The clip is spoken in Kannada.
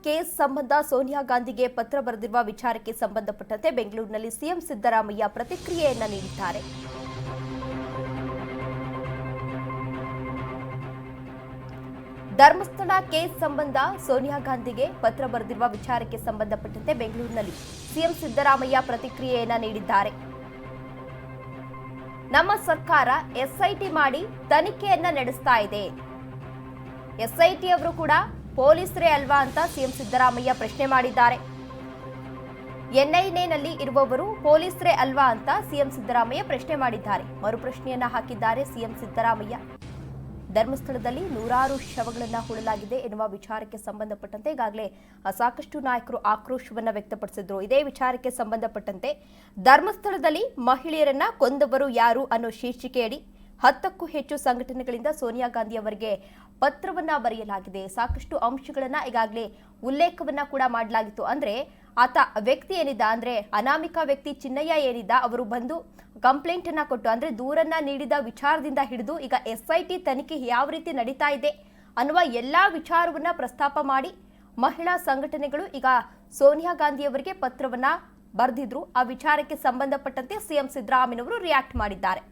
ಕೇಸ್ ಸಂಬಂಧ ಸೋನಿಯಾ ಗಾಂಧಿಗೆ ಪತ್ರ ಬರೆದಿರುವ ವಿಚಾರಕ್ಕೆ ಸಂಬಂಧಪಟ್ಟಂತೆ ಬೆಂಗಳೂರಿನಲ್ಲಿ ಸಿಎಂ ಸಿದ್ದರಾಮಯ್ಯ ಪ್ರತಿಕ್ರಿಯೆಯನ್ನ ನೀಡಿದ್ದಾರೆ. ಧರ್ಮಸ್ಥಳ ಕೇಸ್ ಸಂಬಂಧ ಸೋನಿಯಾ ಗಾಂಧಿಗೆ ಪತ್ರ ಬರೆದಿರುವ ವಿಚಾರಕ್ಕೆ ಸಂಬಂಧಪಟ್ಟಂತೆ ಬೆಂಗಳೂರಿನಲ್ಲಿ ಸಿಎಂ ಸಿದ್ದರಾಮಯ್ಯ ಪ್ರತಿಕ್ರಿಯೆಯನ್ನ ನೀಡಿದ್ದಾರೆ. ನಮ್ಮ ಸರ್ಕಾರ ಎಸ್ಐಟಿ ಮಾಡಿ ತನಿಖೆಯನ್ನ ನಡೆಸ್ತಾ ಇದೆ. ಎಸ್ಐಟಿ ಅವರು ಕೂಡ ಪೊಲೀಸರೇ ಅಲ್ವಾ ಅಂತ ಸಿಎಂ ಸಿದ್ದರಾಮಯ್ಯ ಪ್ರಶ್ನೆ ಮಾಡಿದ್ದಾರೆ. ಎನ್ಐಎನಲ್ಲಿ ಇರುವವರು ಪೊಲೀಸರೇ ಅಲ್ವಾ ಅಂತ ಸಿಎಂ ಸಿದ್ದರಾಮಯ್ಯ ಪ್ರಶ್ನೆ ಮಾಡಿದ್ದಾರೆ. ಮರುಪ್ರಶ್ನೆಯನ್ನ ಹಾಕಿದ್ದಾರೆ ಸಿಎಂ ಸಿದ್ದರಾಮಯ್ಯ. ಧರ್ಮಸ್ಥಳದಲ್ಲಿ ನೂರಾರು ಶವಗಳನ್ನು ಹೂಳಲಾಗಿದೆ ಎನ್ನುವ ವಿಚಾರಕ್ಕೆ ಸಂಬಂಧಪಟ್ಟಂತೆ ಈಗಾಗಲೇ ಸಾಕಷ್ಟು ನಾಯಕರು ಆಕ್ರೋಶವನ್ನ ವ್ಯಕ್ತಪಡಿಸಿದ್ರು. ಇದೇ ವಿಚಾರಕ್ಕೆ ಸಂಬಂಧಪಟ್ಟಂತೆ ಧರ್ಮಸ್ಥಳದಲ್ಲಿ ಮಹಿಳೆಯರನ್ನ ಕೊಂದವರು ಯಾರು ಅನ್ನೋ ಶೀರ್ಷಿಕೆಯಡಿ 10ಕ್ಕೂ ಹೆಚ್ಚು ಸಂಘಟನೆಗಳಿಂದ ಸೋನಿಯಾ ಗಾಂಧಿ ಅವರಿಗೆ ಪತ್ರವನ್ನ ಬರೆಯಲಾಗಿದೆ. ಸಾಕಷ್ಟು ಅಂಶಗಳನ್ನ ಈಗಾಗಲೇ ಉಲ್ಲೇಖವನ್ನ ಕೂಡ ಮಾಡಲಾಗಿತ್ತು. ಅಂದ್ರೆ ಆತ ವ್ಯಕ್ತಿ ಏನಿದ್ದ, ಅಂದ್ರೆ ಅನಾಮಿಕ ವ್ಯಕ್ತಿ ಚಿನ್ನಯ್ಯ ಏನಿದ್ದ, ಅವರು ಬಂದು ಕಂಪ್ಲೇಂಟ್ ಅನ್ನ ಕೊಟ್ಟು ಅಂದ್ರೆ ದೂರನ್ನ ನೀಡಿದ ವಿಚಾರದಿಂದ ಹಿಡಿದು ಈಗ ಎಸ್ಐಟಿ ತನಿಖೆ ಯಾವ ರೀತಿ ನಡೀತಾ ಇದೆ ಅನ್ನುವ ಎಲ್ಲಾ ವಿಚಾರವನ್ನ ಪ್ರಸ್ತಾಪ ಮಾಡಿ ಮಹಿಳಾ ಸಂಘಟನೆಗಳು ಈಗ ಸೋನಿಯಾ ಗಾಂಧಿ ಅವರಿಗೆ ಪತ್ರವನ್ನ ಬರೆದಿದ್ರು. ಆ ವಿಚಾರಕ್ಕೆ ಸಂಬಂಧಪಟ್ಟಂತೆ ಸಿಎಂ ಸಿದ್ದರಾಮಯ್ಯನವರು ರಿಯಾಕ್ಟ್ ಮಾಡಿದ್ದಾರೆ.